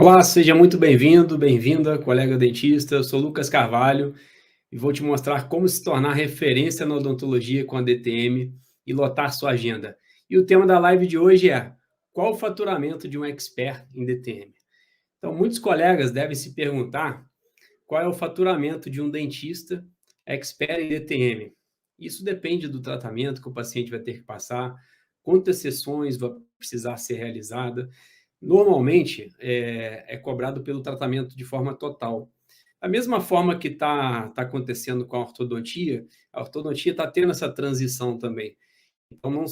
Olá, seja muito bem-vindo, bem-vinda, colega dentista. Eu sou Lucas Carvalho e vou te mostrar como se tornar referência na odontologia com a DTM e lotar sua agenda. E o tema da live de hoje é: qual o faturamento de um expert em DTM? Então, muitos colegas devem se perguntar qual é o faturamento de um dentista expert em DTM. Isso depende do tratamento que o paciente vai ter que passar, quantas sessões vão precisar ser realizadas. Normalmente, é cobrado pelo tratamento de forma total. Da mesma forma que está acontecendo com a ortodontia está tendo essa transição também. Então,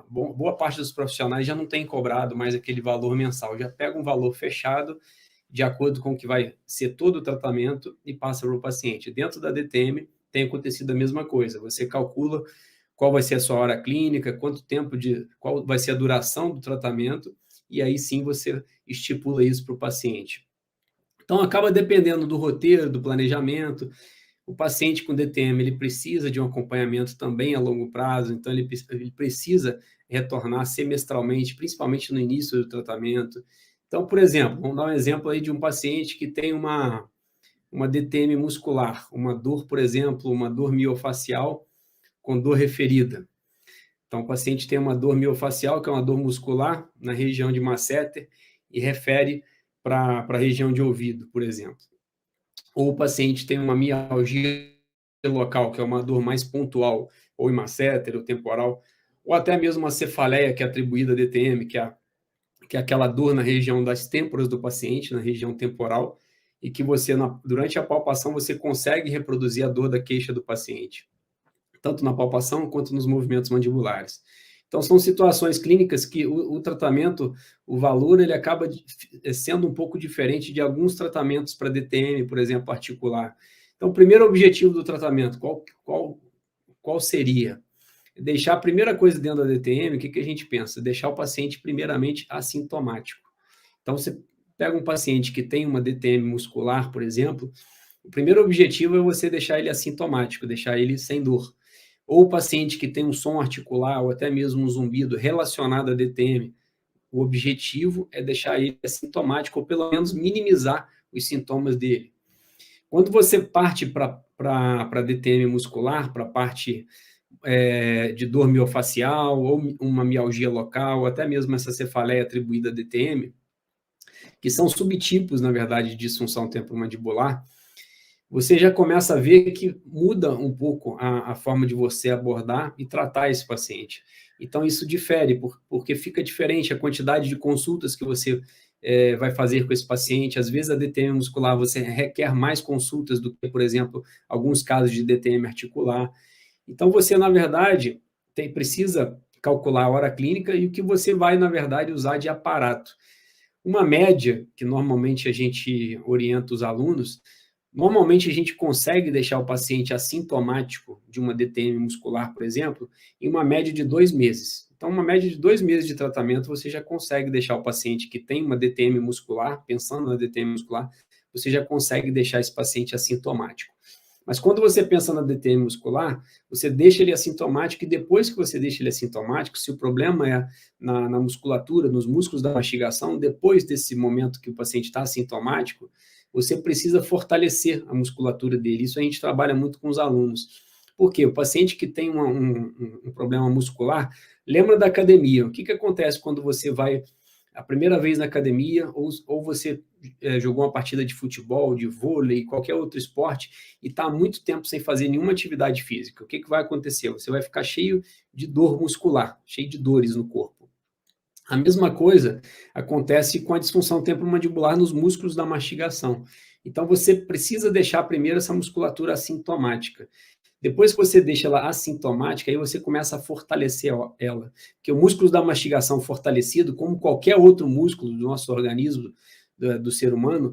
boa parte dos profissionais já não tem cobrado mais aquele valor mensal, já pega um valor fechado, de acordo com o que vai ser todo o tratamento, e passa para o paciente. Dentro da DTM, tem acontecido a mesma coisa. Você calcula qual vai ser a sua hora clínica, qual vai ser a duração do tratamento, e aí sim você estipula isso para o paciente. Então, acaba dependendo do roteiro, do planejamento. O paciente com DTM, ele precisa de um acompanhamento também a longo prazo, então ele precisa retornar semestralmente, principalmente no início do tratamento. Então, por exemplo, vamos dar um exemplo aí de um paciente que tem uma DTM muscular, uma dor, por exemplo, uma dor miofacial com dor referida. Então, o paciente tem uma dor miofacial, que é uma dor muscular, na região de masseter, e refere para a região de ouvido, por exemplo. Ou o paciente tem uma mialgia local, que é uma dor mais pontual, ou em masseter, ou temporal, ou até mesmo uma cefaleia, que é atribuída a DTM, que é aquela dor na região das têmporas do paciente, na região temporal, e que você, durante a palpação, você consegue reproduzir a dor da queixa do paciente, tanto na palpação quanto nos movimentos mandibulares. Então, são situações clínicas que o tratamento, o valor, ele acaba sendo um pouco diferente de alguns tratamentos para DTM, por exemplo, articular. Então, o primeiro objetivo do tratamento, qual seria? Deixar a primeira coisa dentro da DTM, o que a gente pensa? Deixar o paciente, primeiramente, assintomático. Então, você pega um paciente que tem uma DTM muscular, por exemplo, o primeiro objetivo é você deixar ele assintomático, deixar ele sem dor. Ou o paciente que tem um som articular ou até mesmo um zumbido relacionado a DTM, o objetivo é deixar ele assintomático ou pelo menos minimizar os sintomas dele. Quando você parte para a DTM muscular, para a parte de dor miofacial ou uma mialgia local, ou até mesmo essa cefaleia atribuída a DTM, que são subtipos, na verdade, de disfunção temporomandibular, você já começa a ver que muda um pouco a forma de você abordar e tratar esse paciente. Então, isso difere, porque fica diferente a quantidade de consultas que você vai fazer com esse paciente. Às vezes, a DTM muscular, você requer mais consultas do que, por exemplo, alguns casos de DTM articular. Então, você, na verdade, precisa calcular a hora clínica e o que você vai, na verdade, usar de aparato. Uma média que normalmente a gente orienta os alunos, normalmente a gente consegue deixar o paciente assintomático de uma DTM muscular, por exemplo, em uma média de 2 meses. Então, uma média de 2 meses de tratamento, você já consegue deixar o paciente que tem uma DTM muscular, pensando na DTM muscular, você já consegue deixar esse paciente assintomático. Mas quando você pensa na DTM muscular, você deixa ele assintomático e depois que você deixa ele assintomático, se o problema é na musculatura, nos músculos da mastigação, depois desse momento que o paciente está assintomático, você precisa fortalecer a musculatura dele. Isso a gente trabalha muito com os alunos. Por quê? O paciente que tem um problema muscular, lembra da academia. O que acontece quando você vai a primeira vez na academia, ou você jogou uma partida de futebol, de vôlei, qualquer outro esporte, e está há muito tempo sem fazer nenhuma atividade física? O que vai acontecer? Você vai ficar cheio de dor muscular, cheio de dores no corpo. A mesma coisa acontece com a disfunção temporomandibular nos músculos da mastigação. Então, você precisa deixar primeiro essa musculatura assintomática. Depois que você deixa ela assintomática, aí você começa a fortalecer ela. Porque o músculo da mastigação fortalecido, como qualquer outro músculo do nosso organismo, do ser humano,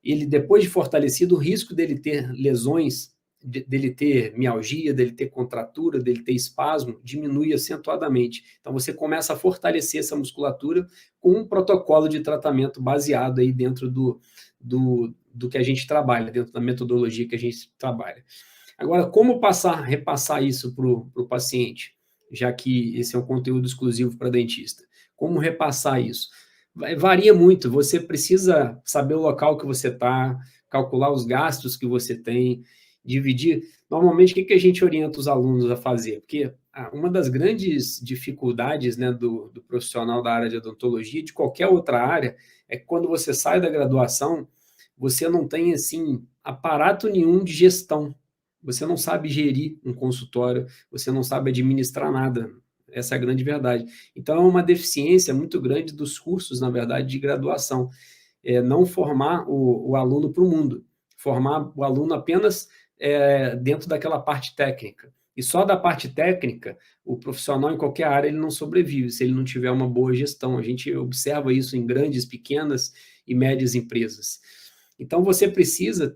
ele, depois de fortalecido, o risco dele ter lesões, dele ter mialgia, dele ter contratura, dele ter espasmo, diminui acentuadamente. Então, você começa a fortalecer essa musculatura com um protocolo de tratamento baseado aí dentro do que a gente trabalha, dentro da metodologia que a gente trabalha. Agora, como repassar isso para o paciente, já que esse é um conteúdo exclusivo para dentista? Como repassar isso? Varia muito, você precisa saber o local que você está, calcular os gastos que você tem, dividir. Normalmente, o que a gente orienta os alunos a fazer? Porque uma das grandes dificuldades, né, do profissional da área de odontologia, de qualquer outra área, é que quando você sai da graduação, você não tem, assim, aparato nenhum de gestão. Você não sabe gerir um consultório, você não sabe administrar nada. Essa é a grande verdade. Então, é uma deficiência muito grande dos cursos, na verdade, de graduação. Não formar o aluno para o mundo, formar o aluno apenas dentro daquela parte técnica. E só da parte técnica, o profissional em qualquer área ele não sobrevive se ele não tiver uma boa gestão. A gente observa isso em grandes, pequenas e médias empresas. Então, você precisa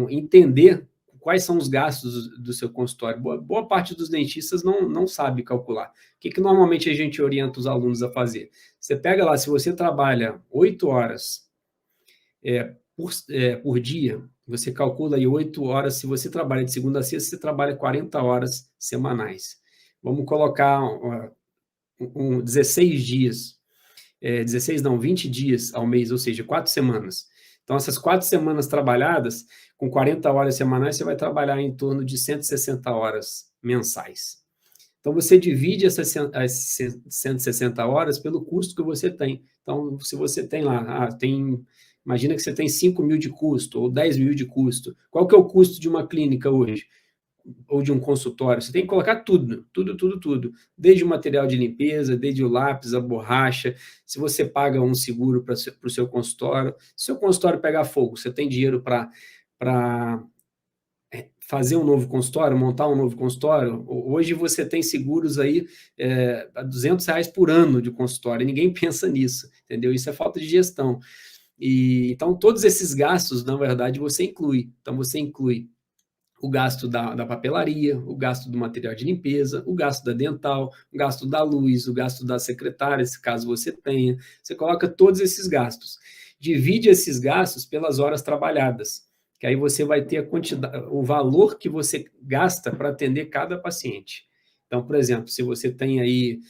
entender quais são os gastos do seu consultório. Boa parte dos dentistas não sabe calcular. O que normalmente a gente orienta os alunos a fazer? Você pega lá, se você trabalha 8 horas por dia, você calcula aí 8 horas, se você trabalha de segunda a sexta, você trabalha 40 horas semanais. Vamos colocar 16 dias, 16 não, 20 dias ao mês, ou seja, 4 semanas. Então, essas 4 semanas trabalhadas, com 40 horas semanais, você vai trabalhar em torno de 160 horas mensais. Então, você divide essas 160 horas pelo custo que você tem. Então, se você tem lá, imagina que você tem 5 mil de custo ou 10 mil de custo. Qual que é o custo de uma clínica hoje? Ou de um consultório? Você tem que colocar tudo, tudo, tudo, tudo. Desde o material de limpeza, desde o lápis, a borracha. Se você paga um seguro para o seu consultório, se o seu consultório pegar fogo, você tem dinheiro para fazer um novo consultório, montar um novo consultório. Hoje você tem seguros aí a R$ 200 por ano de consultório, e ninguém pensa nisso, entendeu? Isso é falta de gestão. Então, todos esses gastos, na verdade, você inclui. Então, você inclui o gasto da papelaria, o gasto do material de limpeza, o gasto da dental, o gasto da luz, o gasto da secretária, se caso você tenha. Você coloca todos esses gastos. Divide esses gastos pelas horas trabalhadas, que aí você vai ter o valor que você gasta para atender cada paciente. Então, por exemplo, se você tem aí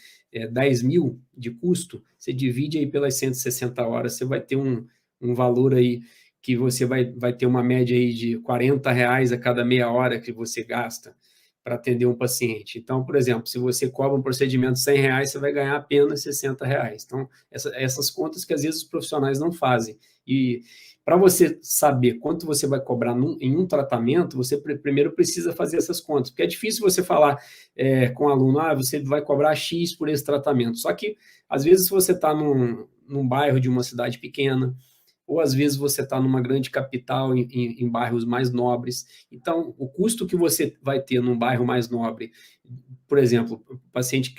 10 mil de custo, você divide aí pelas 160 horas, você vai ter um valor aí que você vai ter uma média aí de R$ 40 a cada meia hora que você gasta para atender um paciente. Então, por exemplo, se você cobra um procedimento R$ 100, você vai ganhar apenas R$ 60. Então, essas contas que às vezes os profissionais não fazem. E para você saber quanto você vai cobrar em um tratamento, você primeiro precisa fazer essas contas, porque é difícil você falar com o aluno, você vai cobrar X por esse tratamento. Só que, às vezes, você está num bairro de uma cidade pequena, ou às vezes você está numa grande capital, em bairros mais nobres. Então, o custo que você vai ter num bairro mais nobre, por exemplo,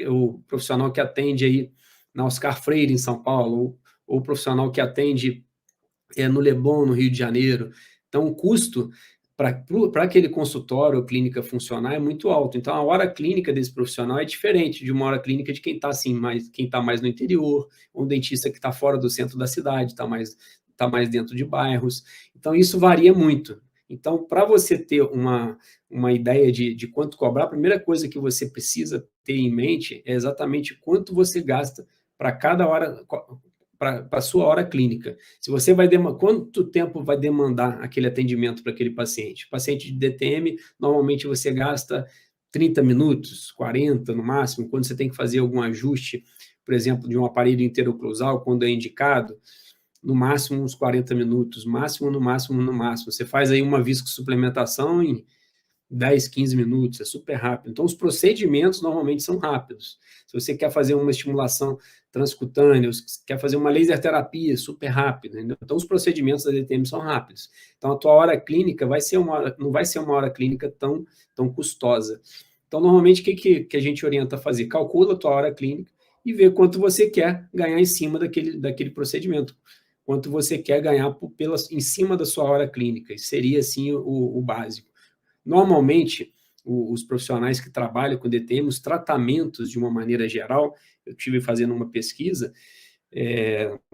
o profissional que atende aí na Oscar Freire, em São Paulo, ou o profissional que atende no Leblon, no Rio de Janeiro. Então, o custo para aquele consultório ou clínica funcionar é muito alto. Então, a hora clínica desse profissional é diferente de uma hora clínica de quem está assim, quem tá mais no interior, ou um dentista que está fora do centro da cidade, tá mais dentro de bairros. Então, isso varia muito. Então, para você ter uma ideia de quanto cobrar, a primeira coisa que você precisa ter em mente é exatamente quanto você gasta para cada hora, para a sua hora clínica. Se você quanto tempo vai demandar aquele atendimento para aquele paciente? Paciente de DTM, normalmente você gasta 30 minutos, 40 no máximo, quando você tem que fazer algum ajuste, por exemplo, de um aparelho interoclusal, quando é indicado, no máximo uns 40 minutos, máximo, no máximo, no máximo. Você faz aí uma viscosuplementação em 10, 15 minutos, é super rápido. Então, os procedimentos normalmente são rápidos. Se você quer fazer uma estimulação transcutânea, quer fazer uma laser terapia, super rápido. Entendeu? Então, os procedimentos da DTM são rápidos. Então, a tua hora clínica não vai ser uma hora clínica tão custosa. Então, normalmente, o que a gente orienta a fazer? Calcula a tua hora clínica e vê quanto você quer ganhar em cima daquele procedimento. Quanto você quer ganhar em cima da sua hora clínica. Isso seria, assim, o básico. Normalmente, os profissionais que trabalham com DTM, os tratamentos de uma maneira geral, eu tive fazendo uma pesquisa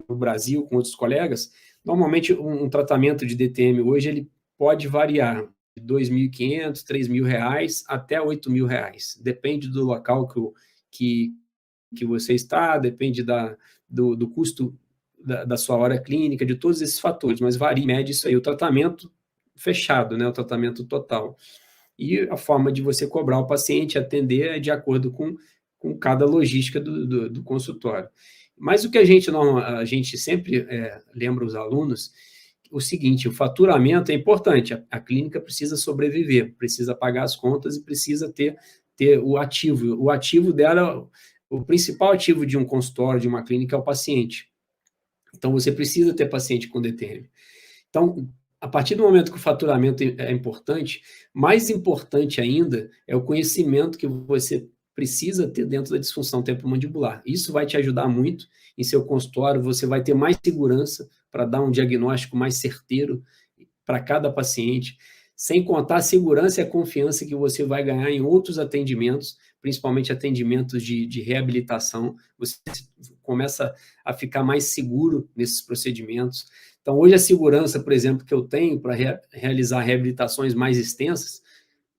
no Brasil com outros colegas, normalmente um tratamento de DTM hoje ele pode variar de R$ 2.500, R$ 3.000 até R$ 8.000. Depende do local que você está, depende do custo da sua hora clínica, de todos esses fatores, mas varia em média isso aí, o tratamento fechado, né, o tratamento total. E a forma de você cobrar o paciente, atender, é de acordo com cada logística do consultório. Mas o que a gente sempre lembra os alunos, o seguinte, o faturamento é importante, a clínica precisa sobreviver, precisa pagar as contas e precisa ter o ativo. O ativo dela, o principal ativo de um consultório, de uma clínica, é o paciente. Então, você precisa ter paciente com DTM. Então, a partir do momento que o faturamento é importante, mais importante ainda é o conhecimento que você precisa ter dentro da disfunção temporomandibular. Isso vai te ajudar muito em seu consultório, você vai ter mais segurança para dar um diagnóstico mais certeiro para cada paciente, sem contar a segurança e a confiança que você vai ganhar em outros atendimentos, principalmente atendimentos de reabilitação. Você começa a ficar mais seguro nesses procedimentos. Então, hoje a segurança, por exemplo, que eu tenho para realizar reabilitações mais extensas,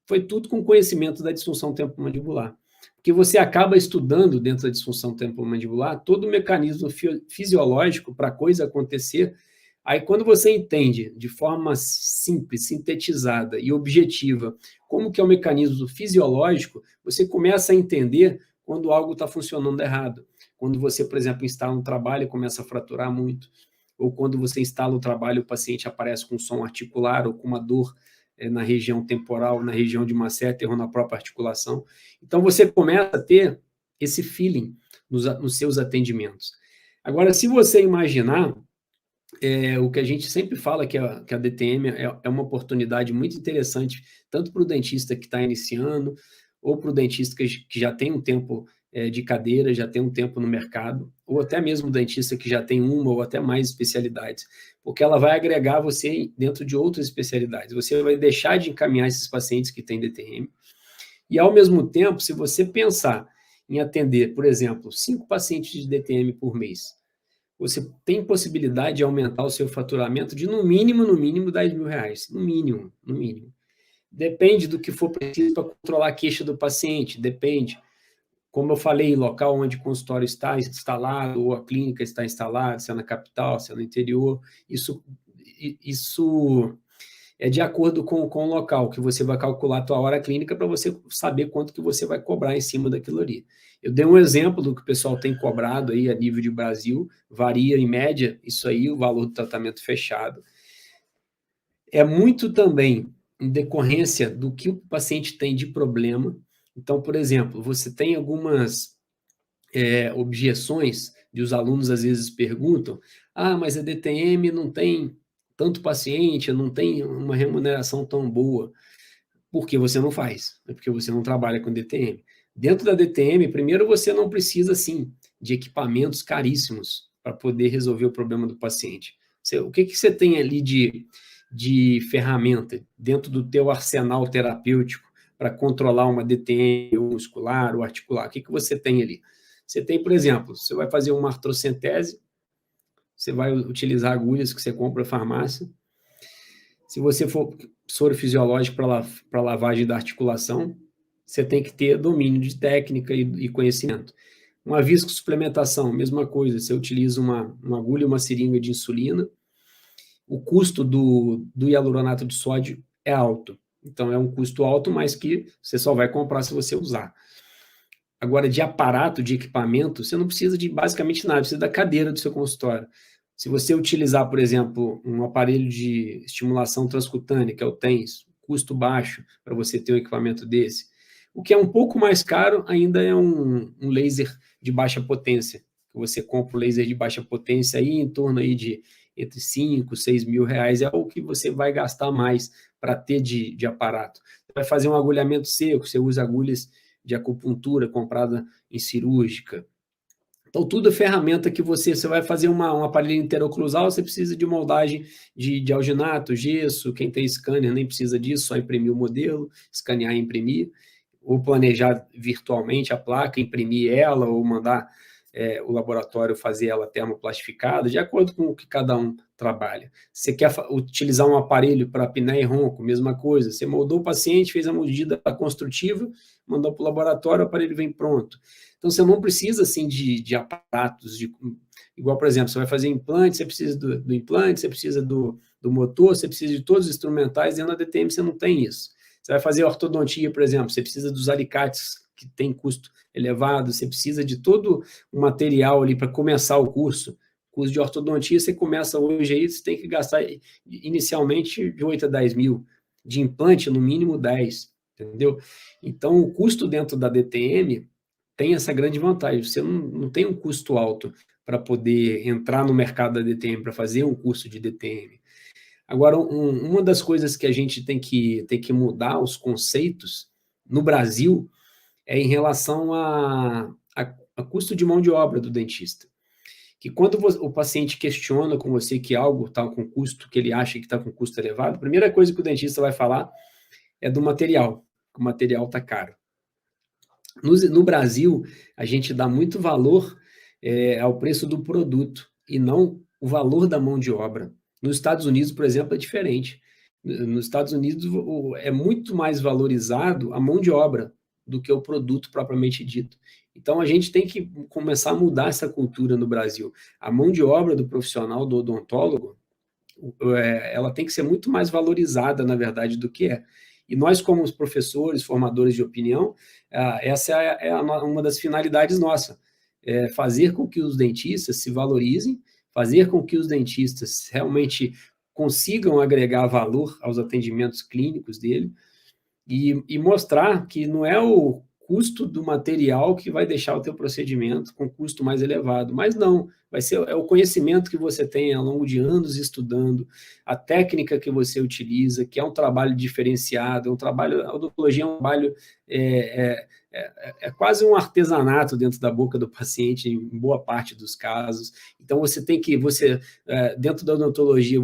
foi tudo com conhecimento da disfunção temporomandibular. Porque você acaba estudando dentro da disfunção temporomandibular todo o mecanismo fisiológico para a coisa acontecer. Aí, quando você entende de forma simples, sintetizada e objetiva como que é o mecanismo fisiológico, você começa a entender quando algo está funcionando errado. Quando você, por exemplo, instala um trabalho e começa a fraturar muito, ou quando você instala o trabalho o paciente aparece com som articular ou com uma dor na região temporal, na região de masseter ou na própria articulação. Então, você começa a ter esse feeling nos seus atendimentos. Agora, se você imaginar, o que a gente sempre fala que a DTM é uma oportunidade muito interessante, tanto para o dentista que está iniciando, ou para o dentista que já tem um tempo de cadeira, já tem um tempo no mercado, ou até mesmo o dentista que já tem uma ou até mais especialidades, porque ela vai agregar você dentro de outras especialidades. Você vai deixar de encaminhar esses pacientes que têm DTM, e ao mesmo tempo, se você pensar em atender, por exemplo, 5 pacientes de DTM por mês, você tem possibilidade de aumentar o seu faturamento de no mínimo R$10.000, no mínimo. Depende do que for preciso para controlar a queixa do paciente, depende. Como eu falei, local onde o consultório está instalado, ou a clínica está instalada, se é na capital, se é no interior, isso é de acordo com o local, que você vai calcular a tua hora clínica para você saber quanto que você vai cobrar em cima daquilo ali. Eu dei um exemplo do que o pessoal tem cobrado aí a nível de Brasil, varia em média, isso aí, o valor do tratamento fechado. É muito também em decorrência do que o paciente tem de problema. Então, por exemplo, você tem algumas objeções, e os alunos às vezes perguntam, mas a DTM não tem tanto paciente, não tem uma remuneração tão boa. Por que você não faz? É porque você não trabalha com DTM. Dentro da DTM, primeiro você não precisa, sim, de equipamentos caríssimos para poder resolver o problema do paciente. O que você tem ali de ferramenta dentro do teu arsenal terapêutico para controlar uma DTM ou muscular ou articular? O que você tem ali? Você tem, por exemplo, você vai fazer uma artrocentese, você vai utilizar agulhas que você compra na farmácia. Se você for soro fisiológico para lavagem da articulação, você tem que ter domínio de técnica e conhecimento. Uma viscosuplementação, mesma coisa, você utiliza uma agulha e uma seringa de insulina, o custo do hialuronato de sódio é alto. Então, é um custo alto, mas que você só vai comprar se você usar. Agora, de aparato, de equipamento, você não precisa de basicamente nada, precisa da cadeira do seu consultório. Se você utilizar, por exemplo, um aparelho de estimulação transcutânea, que é o TENS, custo baixo para você ter um equipamento desse. O que é um pouco mais caro ainda é um laser de baixa potência. Você compra o laser de baixa potência aí em torno aí de entre 5 e 6 mil reais, é o que você vai gastar mais para ter de aparato. Você vai fazer um agulhamento seco, você usa agulhas de acupuntura comprada em cirúrgica. Então, tudo é ferramenta que você vai fazer um aparelho interoclusal, você precisa de moldagem de alginato, gesso, quem tem scanner nem precisa disso, só imprimir o modelo, escanear e imprimir, ou planejar virtualmente a placa, imprimir ela, ou mandar o laboratório fazer ela termoplastificada, de acordo com o que cada um trabalha. Você quer utilizar um aparelho para apneia e ronco, mesma coisa, você moldou o paciente, fez a medida construtiva, mandou para o laboratório, o aparelho vem pronto. Então, você não precisa, assim, de aparatos Igual, por exemplo, você vai fazer implante, você precisa do implante, você precisa do motor, você precisa de todos os instrumentais, dentro da DTM você não tem isso. Você vai fazer ortodontia, por exemplo, você precisa dos alicates, que tem custo elevado, você precisa de todo o material ali para começar o curso. Curso de ortodontia, você começa hoje aí, você tem que gastar inicialmente de 8 a 10 mil, de implante, no mínimo 10, entendeu? Então, o custo dentro da DTM tem essa grande vantagem, você não tem um custo alto para poder entrar no mercado da DTM, para fazer um curso de DTM. Agora, uma das coisas que a gente tem que mudar os conceitos no Brasil é em relação a custo de mão de obra do dentista. Que quando o paciente questiona com você que algo está com custo, que ele acha que está com custo elevado, a primeira coisa que o dentista vai falar é do material, que o material está caro. No Brasil, a gente dá muito valor ao preço do produto e não o valor da mão de obra. Nos Estados Unidos, por exemplo, é diferente. Nos Estados Unidos é muito mais valorizado a mão de obra do que o produto propriamente dito. Então, a gente tem que começar a mudar essa cultura no Brasil. A mão de obra do profissional, do odontólogo, ela tem que ser muito mais valorizada, na verdade, do que é. E nós, como os professores, formadores de opinião, essa é uma das finalidades nossas, fazer com que os dentistas se valorizem, fazer com que os dentistas realmente consigam agregar valor aos atendimentos clínicos dele e mostrar que não é o custo do material que vai deixar o teu procedimento com custo mais elevado, mas não, vai ser o conhecimento que você tem ao longo de anos estudando, a técnica que você utiliza, que é um trabalho diferenciado, a odontologia é um trabalho, é quase um artesanato dentro da boca do paciente, em boa parte dos casos. Então, dentro da odontologia,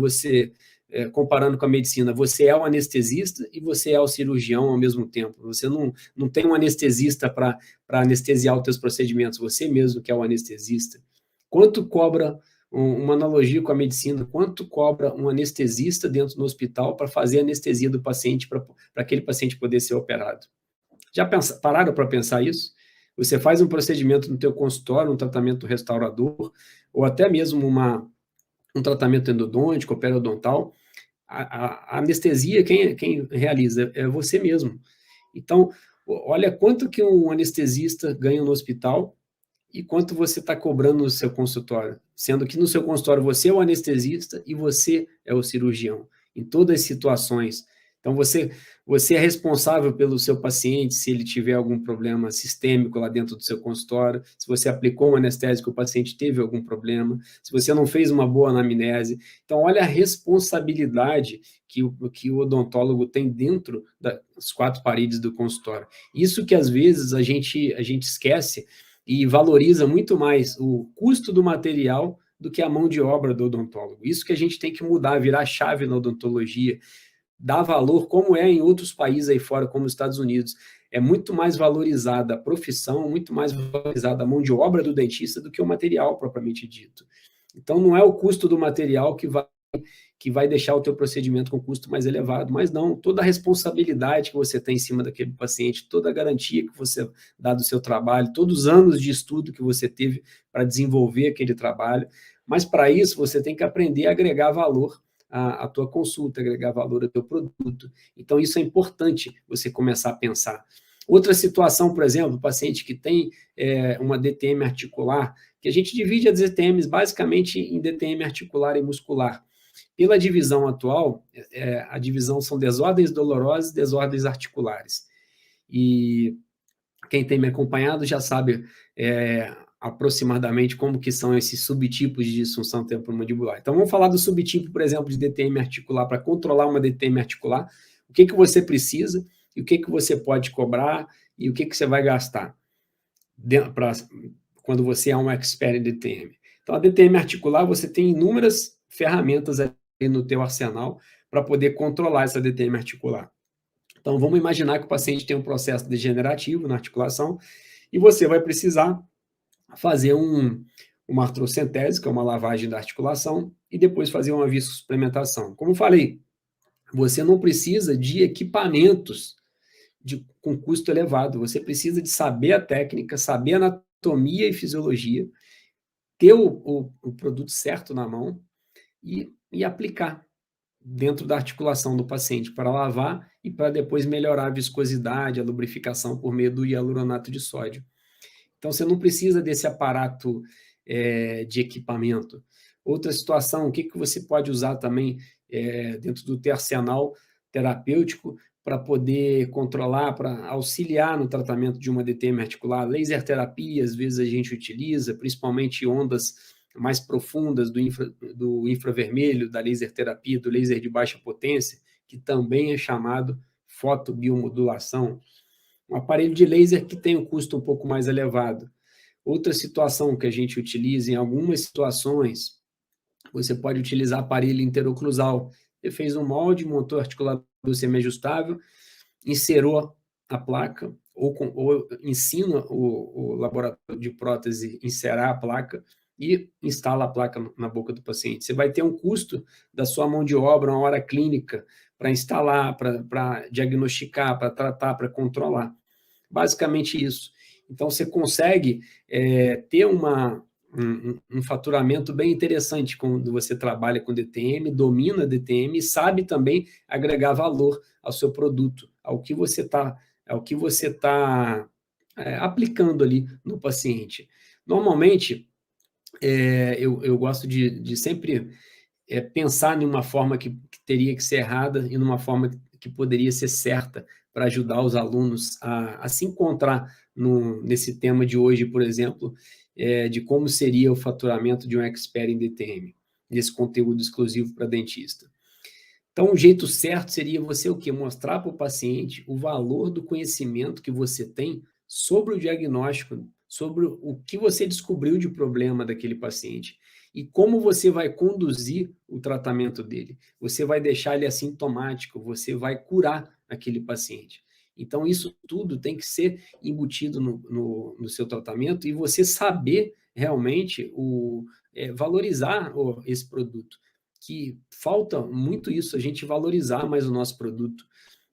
comparando com a medicina, você é o anestesista e você é o cirurgião ao mesmo tempo. Você não tem um anestesista para anestesiar os teus procedimentos, você mesmo que é o anestesista. Quanto cobra, uma analogia com a medicina, quanto cobra um anestesista dentro do hospital para fazer a anestesia do paciente, para aquele paciente poder ser operado? Já pararam para pensar isso? Você faz um procedimento no teu consultório, um tratamento restaurador, ou até mesmo um tratamento endodôntico, periodontal, a anestesia, quem realiza é você mesmo. Então, olha quanto que um anestesista ganha no hospital e quanto você está cobrando no seu consultório, sendo que no seu consultório você é o anestesista e você é o cirurgião, em todas as situações. Então, você é responsável pelo seu paciente, se ele tiver algum problema sistêmico lá dentro do seu consultório, se você aplicou um anestésico, o paciente teve algum problema, se você não fez uma boa anamnese. Então, olha a responsabilidade que o odontólogo tem dentro das quatro paredes do consultório. Isso que, às vezes, a gente esquece e valoriza muito mais o custo do material do que a mão de obra do odontólogo. Isso que a gente tem que mudar, virar chave na odontologia, dar valor, como é em outros países aí fora, como os Estados Unidos. É muito mais valorizada a profissão, muito mais valorizada a mão de obra do dentista do que o material propriamente dito. Então, não é o custo do material que vai deixar o teu procedimento com custo mais elevado, mas não, toda a responsabilidade que você tem em cima daquele paciente, toda a garantia que você dá do seu trabalho, todos os anos de estudo que você teve para desenvolver aquele trabalho, mas para isso você tem que aprender a agregar valor à tua consulta, agregar valor ao teu produto. Então, isso é importante você começar a pensar. Outra situação, por exemplo, o paciente que tem uma DTM articular, que a gente divide as DTMs basicamente em DTM articular e muscular. Pela divisão atual, a divisão são desordens dolorosas e desordens articulares. E quem tem me acompanhado já sabe aproximadamente como que são esses subtipos de disfunção temporomandibular. Então, vamos falar do subtipo, por exemplo, de DTM articular. Para controlar uma DTM articular, o que você precisa e o que você pode cobrar e o que você vai gastar quando você é um expert em DTM. Então, a DTM articular, você tem inúmeras ferramentas ali no teu arsenal para poder controlar essa DTM articular. Então, vamos imaginar que o paciente tem um processo degenerativo na articulação e você vai precisar fazer uma artrocentese, que é uma lavagem da articulação, e depois fazer uma viscosuplementação. Como eu falei, você não precisa de equipamentos com custo elevado, você precisa de saber a técnica, saber a anatomia e fisiologia, ter o produto certo na mão e aplicar dentro da articulação do paciente para lavar e para depois melhorar a viscosidade, a lubrificação por meio do hialuronato de sódio. Então, você não precisa desse aparato de equipamento. Outra situação, o que você pode usar também dentro do teu arsenal terapêutico para poder controlar, para auxiliar no tratamento de uma DTM articular? Laser terapia, às vezes a gente utiliza, principalmente ondas mais profundas do infravermelho, da laser terapia, do laser de baixa potência, que também é chamado fotobiomodulação. Um aparelho de laser que tem um custo um pouco mais elevado. Outra situação que a gente utiliza em algumas situações, você pode utilizar aparelho interoclusal. Você fez um molde, montou articulador semiajustável, inserou a placa, ou ensina o laboratório de prótese a inserar a placa e instala a placa na boca do paciente. Você vai ter um custo da sua mão de obra, uma hora clínica, para instalar, para diagnosticar, para tratar, para controlar. Basicamente isso. Então, você consegue ter um faturamento bem interessante quando você trabalha com DTM, domina DTM e sabe também agregar valor ao seu produto, ao que você está aplicando ali no paciente. Normalmente, eu gosto de sempre pensar em uma forma que teria que ser errada e numa forma que poderia ser certa para ajudar os alunos a se encontrar nesse tema de hoje, por exemplo, de como seria o faturamento de um expert em DTM, nesse conteúdo exclusivo para dentista. Então, o jeito certo seria você o quê? Mostrar para o paciente o valor do conhecimento que você tem sobre o diagnóstico, sobre o que você descobriu de problema daquele paciente e como você vai conduzir o tratamento dele. Você vai deixar ele assintomático, você vai curar aquele paciente. Então, isso tudo tem que ser embutido no seu tratamento e você saber realmente valorizar esse produto, que falta muito isso, a gente valorizar mais o nosso produto.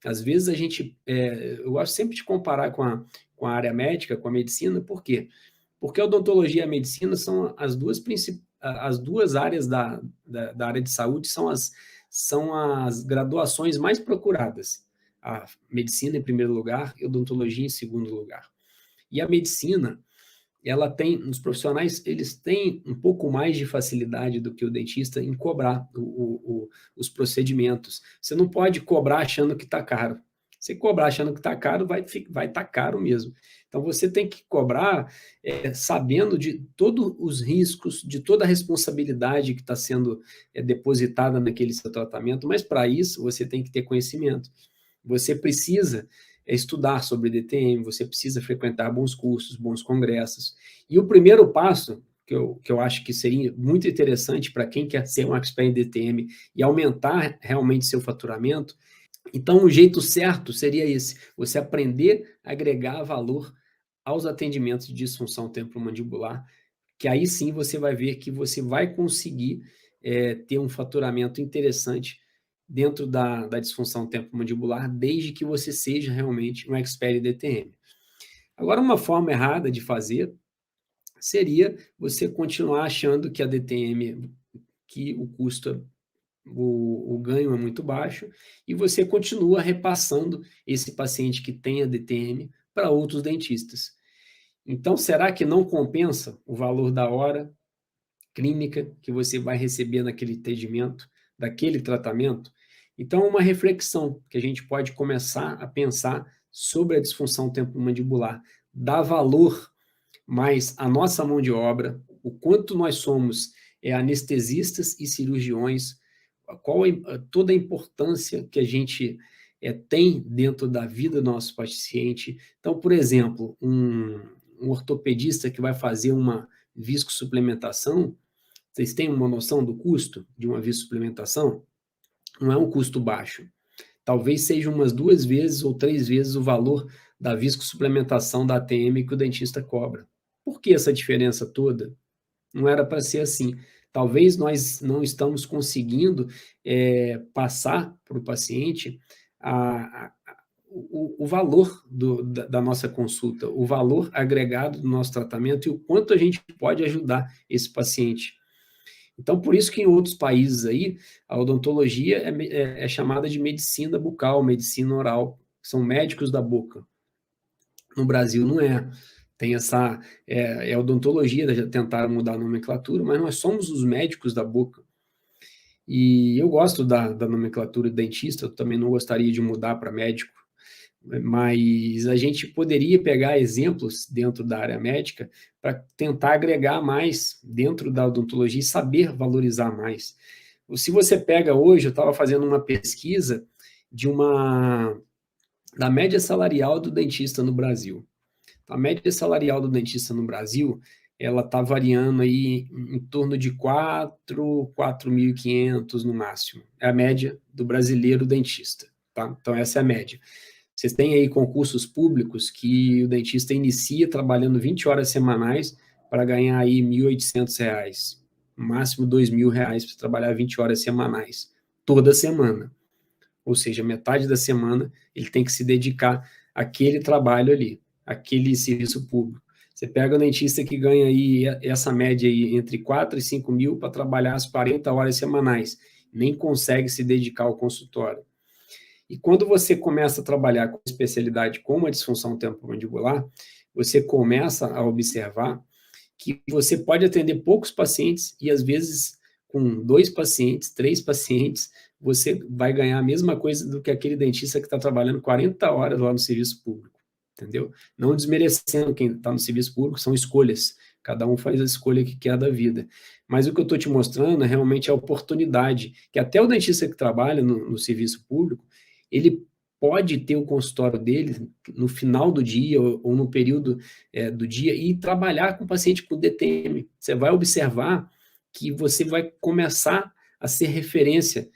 Às vezes eu gosto sempre de comparar com a área médica, com a medicina, por quê? Porque a odontologia e a medicina são as duas áreas da área de saúde, são as graduações mais procuradas. A medicina em primeiro lugar e a odontologia em segundo lugar. E a medicina, os profissionais, eles têm um pouco mais de facilidade do que o dentista em cobrar os procedimentos. Você não pode cobrar achando que está caro. Se cobrar achando que está caro, vai estar caro mesmo. Então, você tem que cobrar sabendo de todos os riscos, de toda a responsabilidade que está sendo depositada naquele seu tratamento, mas para isso você tem que ter conhecimento. Você precisa estudar sobre DTM, você precisa frequentar bons cursos, bons congressos. E o primeiro passo, que eu acho que seria muito interessante para quem quer ser um expert em DTM e aumentar realmente seu faturamento, então o jeito certo seria esse, você aprender a agregar valor aos atendimentos de disfunção temporomandibular, que aí sim você vai ver que você vai conseguir ter um faturamento interessante dentro da disfunção temporomandibular, desde que você seja realmente um expert em DTM. Agora, uma forma errada de fazer seria você continuar achando que a DTM, que o custo, o ganho é muito baixo, e você continua repassando esse paciente que tem a DTM para outros dentistas. Então, será que não compensa o valor da hora clínica que você vai receber naquele atendimento, daquele tratamento? Então, uma reflexão que a gente pode começar a pensar sobre a disfunção temporomandibular, dar valor mais à nossa mão de obra, o quanto nós somos anestesistas e cirurgiões, toda a importância que a gente tem dentro da vida do nosso paciente. Então, por exemplo, um ortopedista que vai fazer uma viscosuplementação, vocês têm uma noção do custo de uma viscosuplementação? Não é um custo baixo. Talvez seja umas 2 vezes ou 3 vezes o valor da viscosuplementação da ATM que o dentista cobra. Por que essa diferença toda? Não era para ser assim. Talvez nós não estamos conseguindo passar para o paciente o valor da nossa consulta, o valor agregado do nosso tratamento e o quanto a gente pode ajudar esse paciente. Então, por isso que em outros países aí, a odontologia é chamada de medicina bucal, medicina oral, são médicos da boca. No Brasil não é. Tem essa, odontologia, já tentaram mudar a nomenclatura, mas nós somos os médicos da boca. E eu gosto da nomenclatura de dentista, eu também não gostaria de mudar para médico, mas a gente poderia pegar exemplos dentro da área médica para tentar agregar mais dentro da odontologia e saber valorizar mais. Se você pega hoje, eu estava fazendo uma pesquisa da média salarial do dentista no Brasil. A média salarial do dentista no Brasil, ela está variando aí em torno de 4.500 no máximo. É a média do brasileiro dentista, tá? Então, essa é a média. Vocês têm aí concursos públicos que o dentista inicia trabalhando 20 horas semanais para ganhar aí R$ 1.800, no máximo R$ 2.000 para trabalhar 20 horas semanais, toda semana. Ou seja, metade da semana ele tem que se dedicar àquele trabalho ali, àquele serviço público. Você pega o dentista que ganha aí essa média aí entre 4 e 5 mil para trabalhar as 40 horas semanais, nem consegue se dedicar ao consultório. E quando você começa a trabalhar com especialidade como a disfunção temporomandibular, você começa a observar que você pode atender poucos pacientes e, às vezes, com 2 pacientes, 3 pacientes, você vai ganhar a mesma coisa do que aquele dentista que está trabalhando 40 horas lá no serviço público, entendeu? Não desmerecendo quem está no serviço público, são escolhas. Cada um faz a escolha que quer da vida. Mas o que eu estou te mostrando é realmente a oportunidade, que até o dentista que trabalha no serviço público, ele pode ter o consultório dele no final do dia ou no período do dia e trabalhar com o paciente com DTM. Você vai observar que você vai começar a ser referência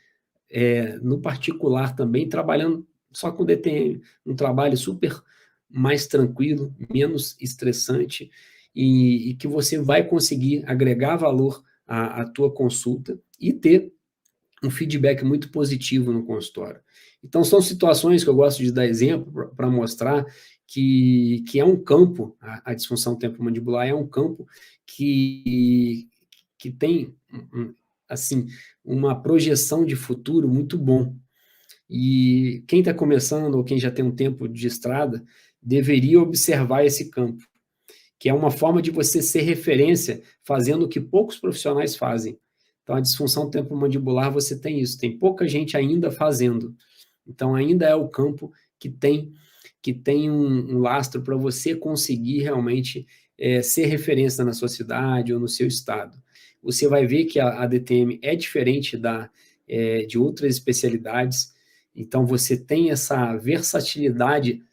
no particular também, trabalhando só com DTM. Um trabalho super mais tranquilo, menos estressante e que você vai conseguir agregar valor à tua consulta e ter um feedback muito positivo no consultório. Então, são situações que eu gosto de dar exemplo para mostrar que é um campo, a disfunção temporomandibular é um campo que tem, assim, uma projeção de futuro muito bom. E quem está começando ou quem já tem um tempo de estrada deveria observar esse campo, que é uma forma de você ser referência fazendo o que poucos profissionais fazem. Então, a disfunção temporomandibular, você tem isso, tem pouca gente ainda fazendo. Então, ainda é o campo que tem um lastro para você conseguir realmente ser referência na sua cidade ou no seu estado. Você vai ver que a DTM é diferente de outras especialidades, então você tem essa versatilidade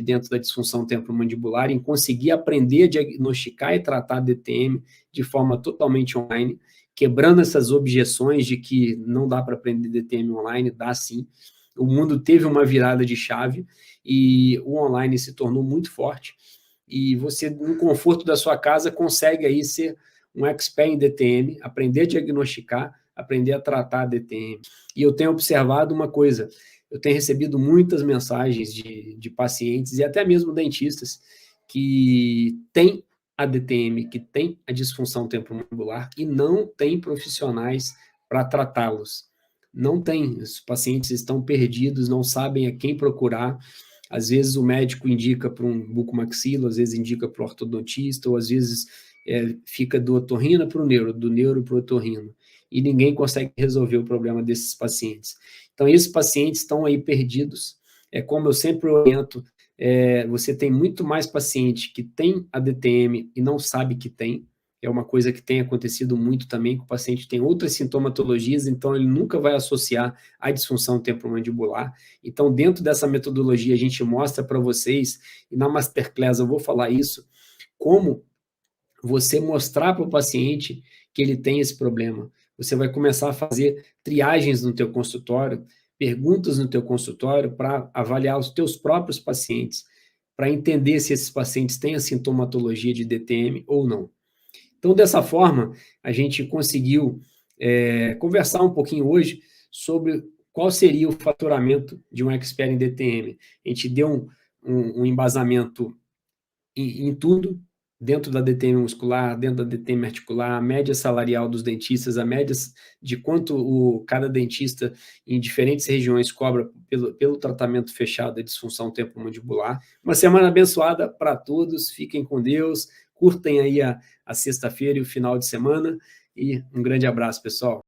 dentro da disfunção temporomandibular em conseguir aprender a diagnosticar e tratar a DTM de forma totalmente online, quebrando essas objeções de que não dá para aprender DTM online, dá sim. O mundo teve uma virada de chave e o online se tornou muito forte e você, no conforto da sua casa, consegue aí ser um expert em DTM, aprender a diagnosticar, aprender a tratar a DTM. E eu tenho observado uma coisa, eu tenho recebido muitas mensagens de pacientes e até mesmo dentistas que têm a DTM, que têm a disfunção temporomandibular e não têm profissionais para tratá-los. Não tem, os pacientes estão perdidos, não sabem a quem procurar. Às vezes o médico indica para um bucomaxilo, às vezes indica para o ortodontista, ou às vezes fica do otorrino para o neuro, do neuro para o otorrino. E ninguém consegue resolver o problema desses pacientes. Então, esses pacientes estão aí perdidos. Como eu sempre oriento, você tem muito mais paciente que tem a DTM e não sabe que tem. É uma coisa que tem acontecido muito também, que o paciente tem outras sintomatologias, então ele nunca vai associar a disfunção temporomandibular. Então, dentro dessa metodologia, a gente mostra para vocês, e na Masterclass eu vou falar isso, como você mostrar para o paciente que ele tem esse problema. Você vai começar a fazer triagens no teu consultório, perguntas no teu consultório para avaliar os teus próprios pacientes, para entender se esses pacientes têm a sintomatologia de DTM ou não. Então, dessa forma, a gente conseguiu conversar um pouquinho hoje sobre qual seria o faturamento de um expert em DTM. A gente deu um embasamento em tudo, dentro da DTM muscular, dentro da DTM articular, a média salarial dos dentistas, a média de quanto cada dentista em diferentes regiões cobra pelo tratamento fechado da disfunção temporomandibular. Uma semana abençoada para todos, fiquem com Deus, curtem aí a sexta-feira e o final de semana, e um grande abraço, pessoal.